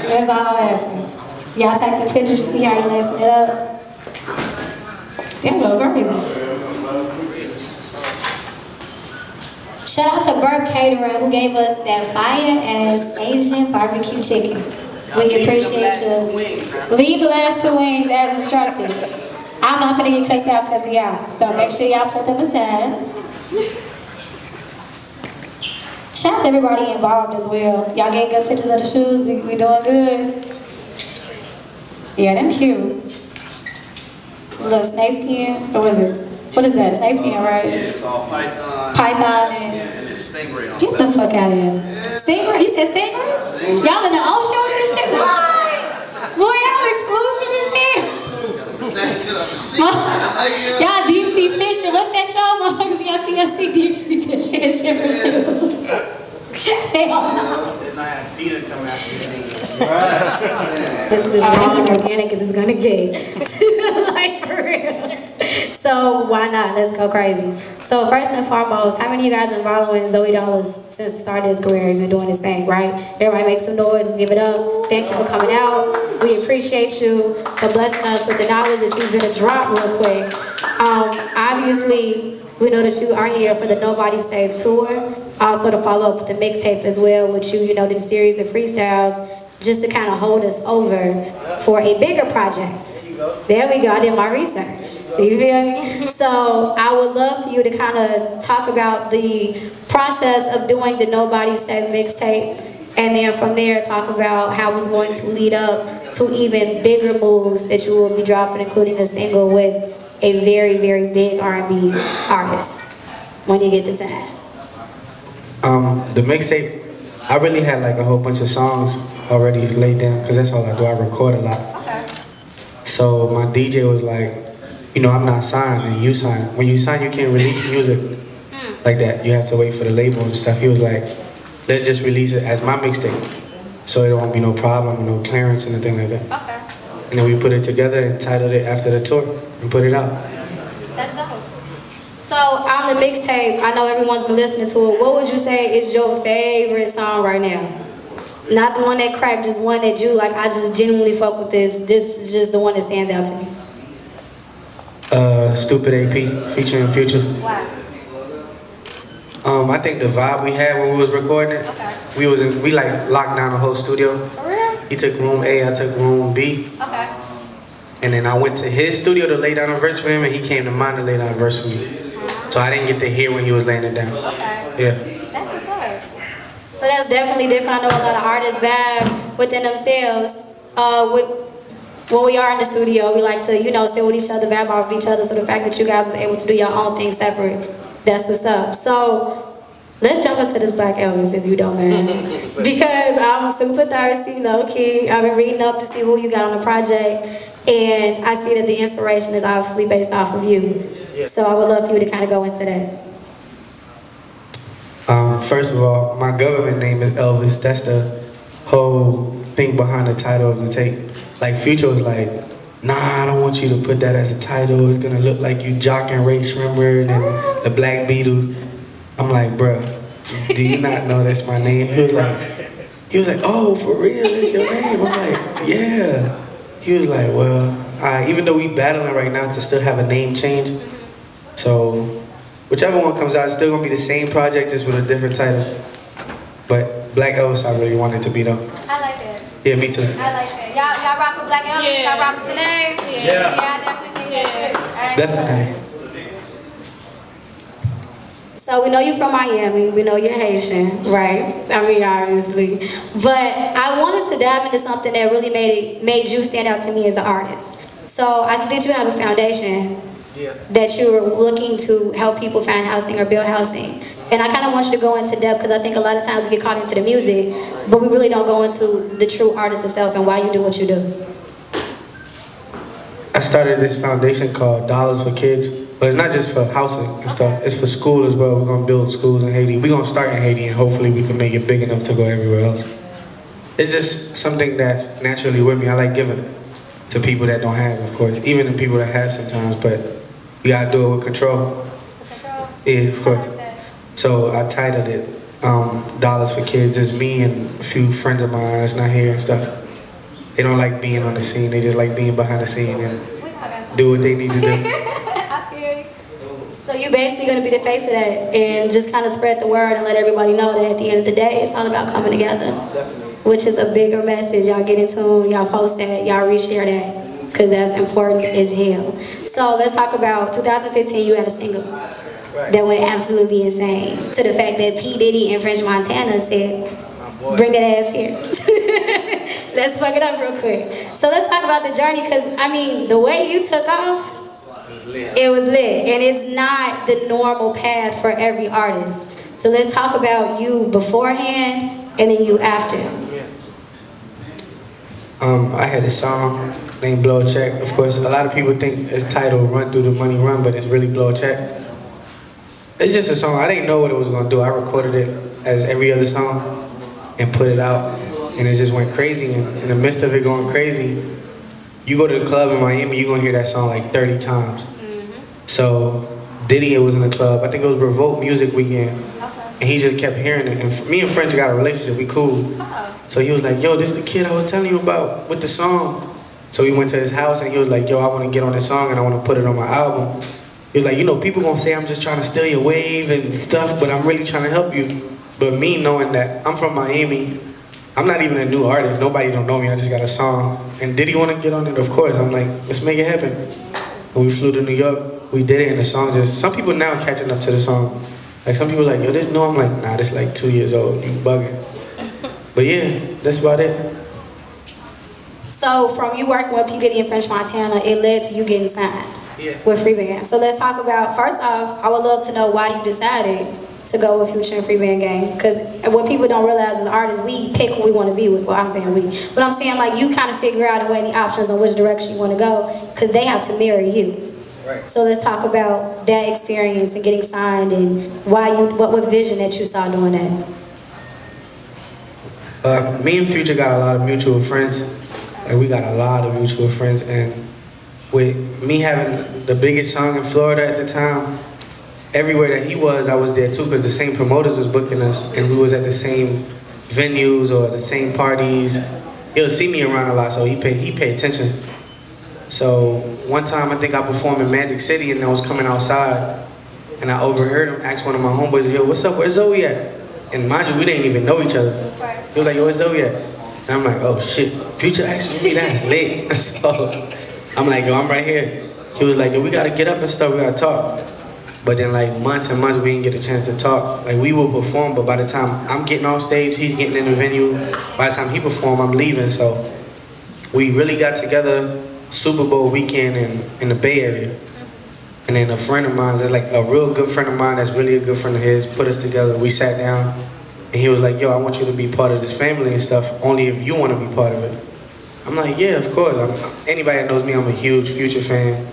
That's all I'm asking. Y'all take the pictures, see how you lacing it up. Them go crazy. Shout out to Burp Caterer who gave us that fire-ass Asian barbecue chicken. We appreciate you. Leave the last 2 wings as instructed. I'm not gonna get cussed out because of y'all, so make sure y'all put them aside. Shout out to everybody involved as well. Y'all getting good pictures of the shoes? We doing good? Yeah, them cute. Little snake skin? What was it? What is that? Snake skin, right? Yeah, it's all python. Python and stingray on get the fuck out of here. Yeah. Stingray? You said stingray? Y'all in the ocean with this shit? What? Boy, y'all exclusive as hell. Snatching shit off the sea. Y'all deep sea fishing. What's that show? Motherfuckers be on TSC deep sea fishing and shit for shoes. Hell no. This is as raw and organic as it's gonna get. Like for real. So why not? Let's go crazy. So first and foremost, how many of you guys been following Zoe Dollars since the start of his career? He's been doing his thing, right? Everybody make some noise, let's give it up. Thank you for coming out. We appreciate you for blessing us with the knowledge that you've been dropped real quick. Obviously, we know that you are here for the Nobody Safe tour. Also to follow up with the mixtape as well, which you did a series of freestyles just to kind of hold us over for a bigger project. There we go, I did my research. You feel me? So I would love for you to kind of talk about the process of doing the Nobody Safe mixtape, and then from there talk about how it's going to lead up to even bigger moves that you will be dropping, including a single with a very, very big R&B artist when you get the time. The mixtape, I really had like a whole bunch of songs already laid down because that's all I do. I record a lot. Okay. So my DJ was like, you know, I'm not signed and you sign. When you sign, you can't release music like that. You have to wait for the label and stuff. He was like, let's just release it as my mixtape, so it won't be no problem, no clearance, and anything like that. Okay. And then we put it together and titled it after the tour and put it out. That's dope. So on the mixtape, I know everyone's been listening to it. What would you say is your favorite song right now? Not the one that cracked, just one that you like, I just genuinely fuck with this. This is just the one that stands out to me. Stupid AP featuring Future. Wow. I think the vibe we had when we was recording it, we like locked down the whole studio. For real? He took room A, I took room B. Okay. And then I went to his studio to lay down a verse for him, and he came to mine to lay down a verse for me. So I didn't get to hear when he was laying it down. Okay. Yeah. That's what's up. So that's definitely different. I know a lot of artists vibe within themselves. When we are in the studio, we like to, you know, sit with each other, vibe off each other. So the fact that you guys was able to do your own thing separate, that's what's up. So let's jump into this Black Elvis, if you don't mind. Because I'm super thirsty, low key. I've been reading up to see who you got on the project, and I see that the inspiration is obviously based off of you. Yeah. So I would love for you to kind of go into that. First of all, my government name is Elvis. That's the whole thing behind the title of the tape. Like Future was like, nah, I don't want you to put that as a title. It's gonna look like you jocking Ray Shrimber and the Black Beatles. I'm like, bruh, do you not know that's my name? He was like, oh, for real, that's your name? I'm like, yeah. He was like, well, even though we battling right now to still have a name change, so whichever one comes out, it's still gonna be the same project, just with a different title. But Black Elvis, I really wanted to be though. I like that. Yeah, me too. I like that. Y'all rock with Black Elvis? Yeah. Y'all rock with the name? Yeah. Yeah, I definitely think that. Definitely. So we know you're from Miami, we know you're Haitian, right? I mean, obviously. But I wanted to dive into something that really made you stand out to me as an artist. So I see that you have a foundation that you're looking to help people find housing or build housing. And I kind of want you to go into depth because I think a lot of times we get caught into the music, but we really don't go into the true artist itself and why you do what you do. I started this foundation called Dollars for Kids, but it's not just for housing and stuff. It's for school as well. We're gonna build schools in Haiti. We're gonna start in Haiti, and hopefully we can make it big enough to go everywhere else. It's just something that's naturally with me. I like giving to people that don't have, of course, even the people that have sometimes, but you gotta do it with control. Yeah, of course. So I titled it Dollars for Kids. It's me and a few friends of mine that's not here and stuff. They don't like being on the scene. They just like being behind the scene and do what they need to do. So you basically going to be the face of that and just kind of spread the word and let everybody know that at the end of the day, it's all about coming together. Definitely. Which is a bigger message. Y'all get into, y'all post that, y'all reshare that, because that's important as hell. So let's talk about 2015, you had a single that went absolutely insane. To the fact that P. Diddy and French Montana said, bring that ass here. Let's fuck it up real quick. So let's talk about the journey, because, I mean, the way you took off, it was lit. And it's not the normal path for every artist. So let's talk about you beforehand and then you after. I had a song named Blow a Check. Of course, a lot of people think it's titled Run Through the Money Run, but it's really Blow a Check. It's just a song. I didn't know what it was gonna do. I recorded it as every other song and put it out, and it just went crazy. And in the midst of it going crazy, you go to the club in Miami, you're gonna hear that song like 30 times. So Diddy was in the club. I think it was Revolt Music Weekend, and he just kept hearing it. And me and French got a relationship. We cool. So he was like, "Yo, this the kid I was telling you about with the song." So we went to his house, and he was like, "Yo, I want to get on this song, and I want to put it on my album." He was like, "You know, people gonna say I'm just trying to steal your wave and stuff, but I'm really trying to help you." But me knowing that I'm from Miami, I'm not even a new artist. Nobody don't know me. I just got a song. And did he want to get on it? Of course. I'm like, let's make it happen. And we flew to New York. We did it, and the song just, some people now catching up to the song. Like some people like, yo, this new. I'm like, nah, this like 2 years old. You bugging. But yeah, that's about it. So from you working with P. Diddy and French Montana, it led to you getting signed with Freeband. So let's talk about, first off, I would love to know why you decided to go with Future and Freeband Gang. Because what people don't realize as artists, we pick who we want to be with. Well, I'm saying we. But I'm saying like you kind of figure out and weigh the options on which direction you want to go because they have to mirror you. Right. So let's talk about that experience and getting signed and why you, what vision that you saw doing that. Me and Future got a lot of mutual friends. And we got a lot of mutual friends. And with me having the biggest song in Florida at the time, everywhere that he was, I was there too, because the same promoters was booking us, and we was at the same venues or the same parties. He'll see me around a lot, so he paid attention. So one time, I think I performed in Magic City, and I was coming outside, and I overheard him ask one of my homeboys, "Yo, what's up? Where's Zoe at?" And mind you, we didn't even know each other. He was like, "Yo, where's Zoe at?" And I'm like, "Oh shit, Future asked me, that's lit." So I'm like, "Yo, I'm right here." He was like, "Yo, we gotta get up and stuff, we gotta talk." But then like months and months we didn't get a chance to talk. Like we would perform, but by the time I'm getting off stage, he's getting in the venue. By the time he performed, I'm leaving. So we really got together Super Bowl weekend in the Bay Area. And then a friend of mine, that's like a real good friend of mine that's really a good friend of his, put us together. We sat down and he was like, "Yo, I want you to be part of this family and stuff, only if you want to be part of it." I'm like, "Yeah, of course." Anybody that knows me, I'm a huge Future fan.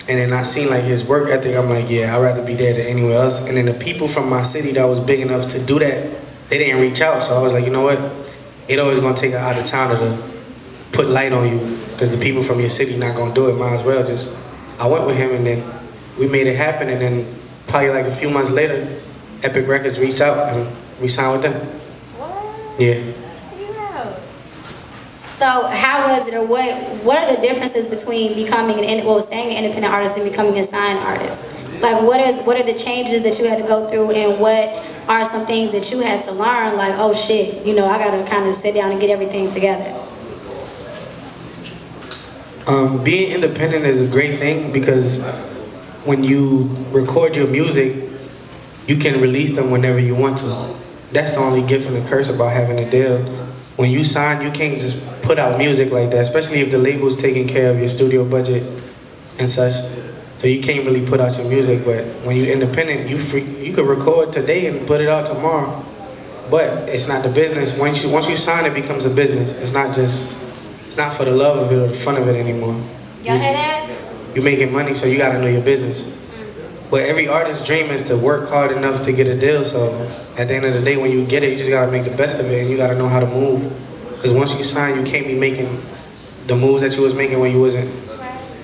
And then I seen like his work ethic, I'm like, yeah, I'd rather be there than anywhere else. And then the people from my city that was big enough to do that, they didn't reach out. So I was like, you know what? It always gonna take an out of towner to put light on you, because the people from your city not gonna do it, might as well just, I went with him and then we made it happen. And then probably like a few months later, Epic Records reached out and we signed with them. What? Yeah. So how was it, or what are the differences between becoming staying an independent artist and becoming a signed artist? Like what are the changes that you had to go through, and what are some things that you had to learn, like, oh shit, you know, I gotta kind of sit down and get everything together? Being independent is a great thing, because when you record your music, you can release them whenever you want to. That's the only gift and the curse about having a deal. When you sign, you can't just put out music like that, especially if the label's taking care of your studio budget and such. So you can't really put out your music, but when you're independent, you could record today and put it out tomorrow. But it's not the business. Once you sign, it becomes a business. It's not for the love of it or the fun of it anymore. Y'all hear that? You making money, so you gotta know your business. But every artist's dream is to work hard enough to get a deal. So at the end of the day, when you get it, you just gotta make the best of it, and you gotta know how to move. Because once you sign, you can't be making the moves that you was making when you wasn't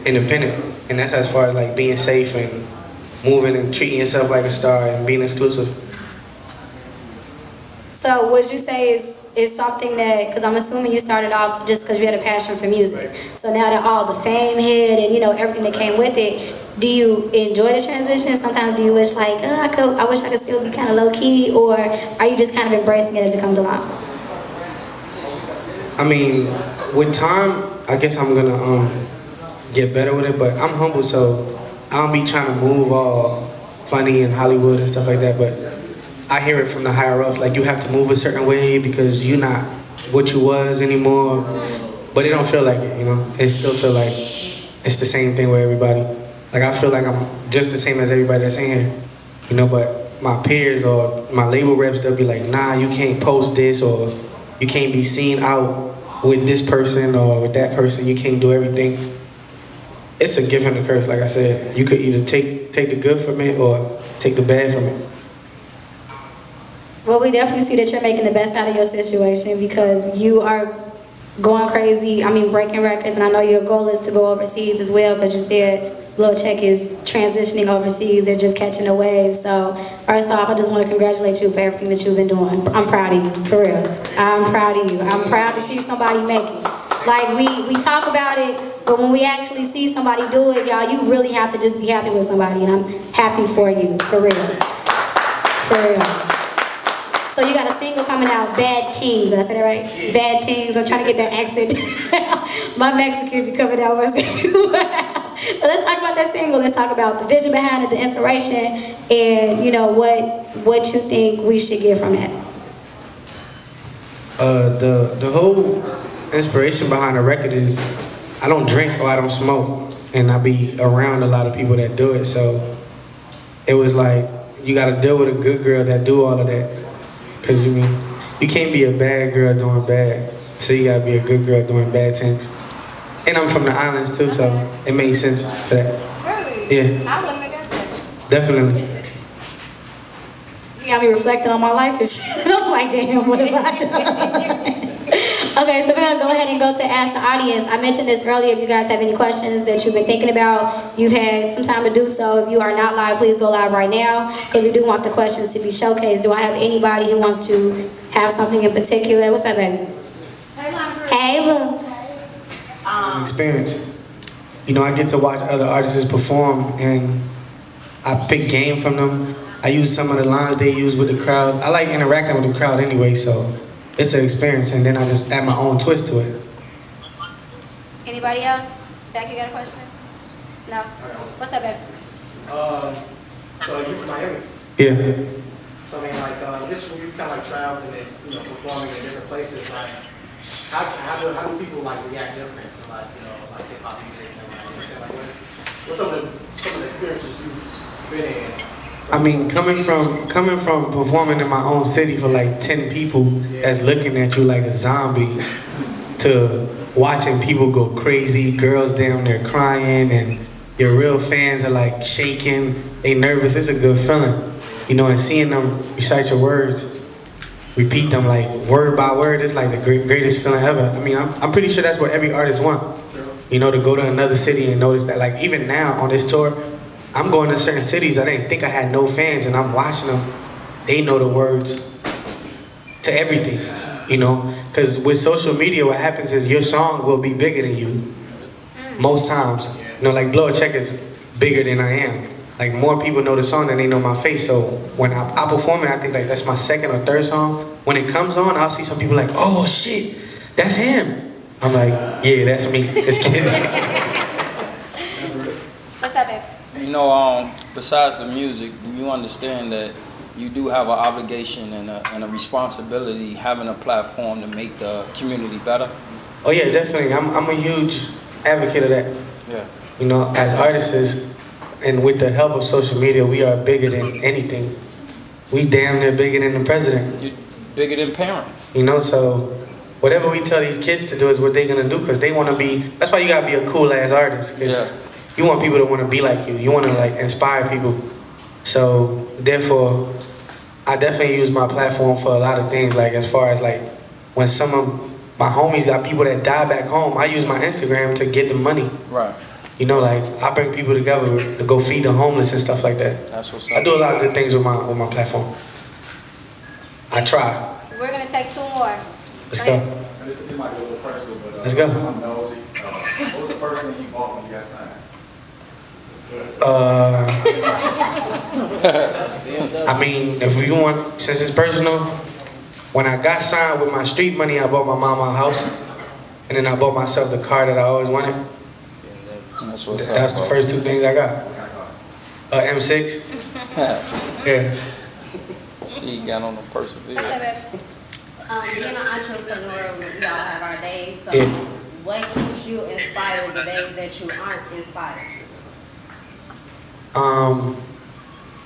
independent. And that's as far as like being safe and moving and treating yourself like a star and being exclusive. So would you say is something that, because I'm assuming you started off just because you had a passion for music. So now that all the fame hit and, you know, everything that came with it, do you enjoy the transition? Sometimes do you wish like, oh, I wish I could still be kind of low key, or are you just kind of embracing it as it comes along? I mean, with time, I guess I'm gonna get better with it, but I'm humble, so I don't be trying to move all funny in Hollywood and stuff like that, but I hear it from the higher ups, like you have to move a certain way because you're not what you was anymore, but it don't feel like it, you know? It still feel like it's the same thing with everybody. Like I feel like I'm just the same as everybody that's in here, you know, but my peers or my label reps, they'll be like, nah, you can't post this, or you can't be seen out with this person or with that person, you can't do everything. It's a gift and a curse, like I said. You could either take the good from it or take the bad from it. Well, we definitely see that you're making the best out of your situation because you are going crazy, I mean breaking records, and I know your goal is to go overseas as well because you said Lil Check is transitioning overseas, they're just catching a wave. So first off, I just want to congratulate you for everything that you've been doing. I'm proud of you, for real. I'm proud of you. I'm proud to see somebody make it. Like we talk about it, but when we actually see somebody do it, y'all, you really have to just be happy with somebody, and I'm happy for you, for real. For real. So you got a single coming out, Bad Teens, did I say that right? Bad Teens, I'm trying to get that accent. My Mexican be coming out once in a while. So let's talk about that single, let's talk about the vision behind it, the inspiration, and you know, what you think we should get from that. The whole inspiration behind the record is I don't drink or I don't smoke, and I be around a lot of people that do it, so it was like you gotta deal with a good girl that do all of that. Cause you can't be a bad girl doing bad, so you gotta be a good girl doing bad things. And I'm from the islands too, so it made sense for that. Really? Yeah. I wouldn't have got that. Definitely. You got me reflecting on my life and shit. I'm like, damn, what have I done? Okay, so we're gonna go ahead and go to Ask the Audience. I mentioned this earlier. If you guys have any questions that you've been thinking about, you've had some time to do so. If you are not live, please go live right now because we do want the questions to be showcased. Do I have anybody who wants to have something in particular? What's up, baby? Hey, boo. Experience. You know, I get to watch other artists perform, and I pick game from them. I use some of the lines they use with the crowd. I like interacting with the crowd anyway, so it's an experience, and then I just add my own twist to it. Anybody else? Zach, you got a question? No? What's up, babe? So you're from Miami? Yeah. So I mean, like, this when you kind of like traveling and, you know, performing in different places, like, how do people like react different to like, you know, like hip hop music and like, you know what I'm saying? Like, what's some of the experiences you've been in? I mean, coming from performing in my own city for like 10 people that's looking at you like a zombie, to watching people go crazy, girls down there crying, and your real fans are like shaking, they nervous, it's a good feeling. You know, and seeing them recite your words, repeat them like word by word, it's like the greatest feeling ever. I mean, I'm pretty sure that's what every artist wants. You know, to go to another city and notice that, like even now on this tour, I'm going to certain cities I didn't think I had no fans, and I'm watching them. They know the words to everything, you know? Because with social media, what happens is your song will be bigger than you, most times. You know, like Lil Check is bigger than I am. Like more people know the song than they know my face, so when I perform it, I think like that's my second or third song. When it comes on, I'll see some people like, oh shit, that's him. I'm like, yeah, that's me, this kid. What's up, babe? You know, besides the music, you understand that you do have an obligation and a responsibility having a platform to make the community better? Oh yeah, definitely. I'm a huge advocate of that. Yeah. You know, as artists, and with the help of social media, we are bigger than anything. We damn near bigger than the president. You're bigger than parents. You know, so whatever we tell these kids to do is what they're gonna do, because they want to be. That's why you gotta be a cool ass artist, because you want people to want to be like you. You want to like inspire people. So therefore, I definitely use my platform for a lot of things. Like as far as like when some of my homies got people that die back home, I use my Instagram to get them money. Right. You know, like I bring people together to go feed the homeless and stuff like that. That's what's up. I do a lot of good things with my platform. I try. We're gonna take 2 more. Let's go. This might be a little personal, but Let's go. I'm nosy. What was the first thing you bought when you got signed? I mean, if you want, since it's personal, when I got signed with my street money, I bought my mama a house, and then I bought myself the car that I always wanted. That's what's up. That's the first 2 things I got. M6. Yes. She got on the persevere. Being an entrepreneur, we all have our days. So, Yeah. what keeps you inspired the days that you aren't inspired?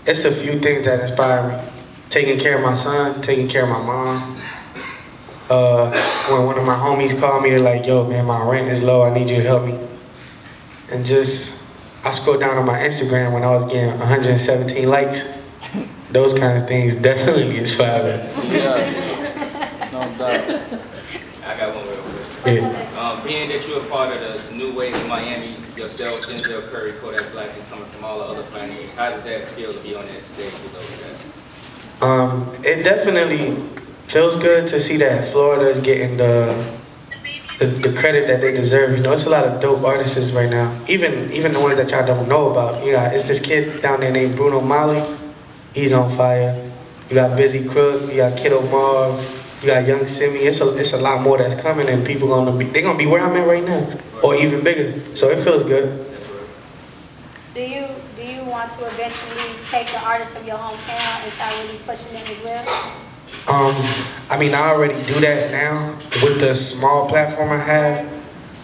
It's a few things that inspire me. Taking care of my son, taking care of my mom. When one of my homies called me, they're like, yo, man, my rent is low, I need you to help me. And just, I scrolled down on my Instagram when I was getting 117 likes. Those kind of things definitely inspire me. Yeah, no doubt. I got one real quick. Yeah. Being that you're a part of the new wave in Miami, yourself, Denzel Curry, Kodak Black, and coming from all the other planets, how does that feel to be on that stage with those guys? It definitely feels good to see that Florida is getting the credit that they deserve. You know, it's a lot of dope artists right now. Even the ones that y'all don't know about. You got, it's this kid down there named Bruno Mali. He's on fire. You got Busy Crook. You got Kiddo Marv. You got Young Simi. It's a lot more that's coming, and people they're gonna be where I'm at right now, or even bigger. So it feels good. Do you want to eventually take the artists from your hometown and start really pushing them as well? I mean, I already do that now with the small platform I have.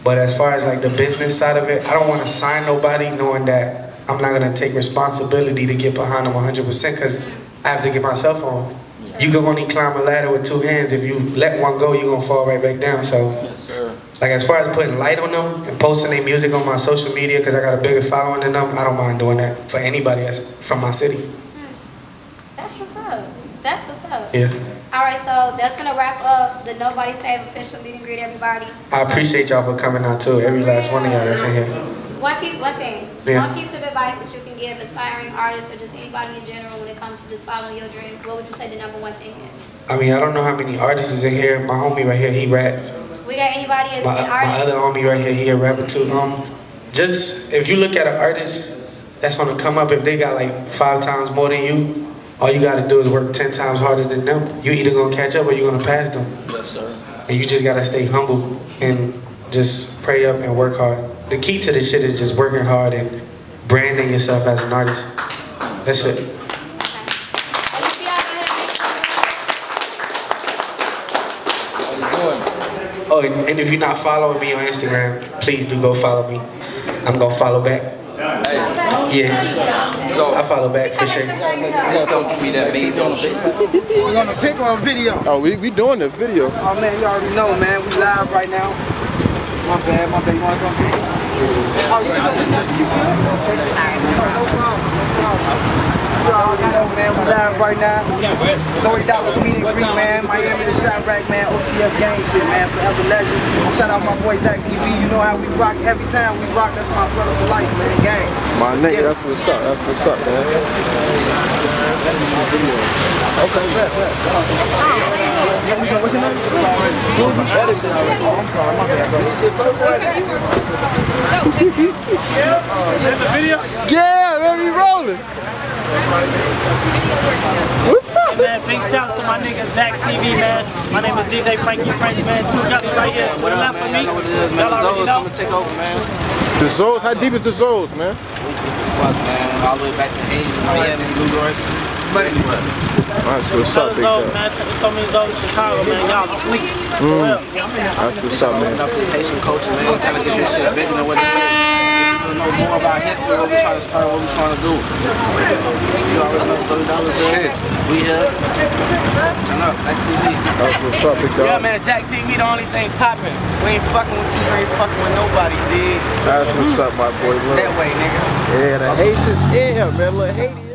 But as far as like the business side of it, I don't want to sign nobody knowing that I'm not gonna take responsibility to get behind them 100%, because I have to get myself on. You can only climb a ladder with 2 hands. If you let one go, you're gonna fall right back down. So, Yes, sir. like as far as putting light on them and posting their music on my social media, because I got a bigger following than them, I don't mind doing that for anybody that's from my city. That's what's up. That's what's up. Yeah. All right, so that's gonna wrap up the Nobody Save official meet and greet, everybody. I appreciate y'all for coming out too. Every last one of y'all that's in here. One thing. Yeah. One piece of advice that you can give aspiring artists or just anybody in general when it comes to just following your dreams. What would you say the number 1 thing is? I mean, I don't know how many artists is in here. My homie right here, he rap. We got anybody as My an artist? other homie right here, he a rapper too. Just if you look at an artist that's gonna come up, if they got like 5 times more than you, all you gotta do is work 10 times harder than them. You either gonna catch up or you gonna pass them. Yes, sir. And you just gotta stay humble and just pray up and work hard. The key to this shit is just working hard and branding yourself as an artist. That's it. How you doing? Oh, and if you're not following me on Instagram, please do go follow me. I'm gonna follow back. Yeah. So, I follow back for sure. you're supposed to be that main on the big. We on the pick on video. Oh, we doing the video. Oh man, you already know, man. We live right now. My bad. You wanna come get it? Oh, you Sorry. no problem. You already know, man. We live right now. $30 meet and greet, man. Miami, the Chirac, man. OTF gang shit, man. Forever legend. Shout out my boy Zach TV. You know how we rock every time we rock. That's my brother for life, man. Gang. My nigga, that's what's up. That's what's up, man. Okay, bet. What's your name? Oh, I'm sorry. My bad, bro. Yeah, man, we rolling. What's up? Man, big shouts to my nigga Zach TV, man. My name is DJ Frankie French, man. 2 guys right here to the left of me. Y'all already know. Take over, man. The Zoes, how deep is the Zoes, man? Fuck, man. All the way back to Asia, Miami, New York. Anywhere. That's what's up, big Zoes, dog. man. There's so many Zoes in Chicago, man. Y'all sweet. That's what's up, man. Representation culture, man. Trying to get this shit bigger than what it is. People know more about history, what we trying to start, what we trying to do. You already know $30 there. We here. Turn up, Zach TV. That's what's up, big dog. Yeah, man, Zach TV, the only thing popping. We ain't fucking with you, we ain't fucking with nobody, dude. That's what's up, my boy. That way, nigga. Yeah, the Haitians in here, man. Little Haiti.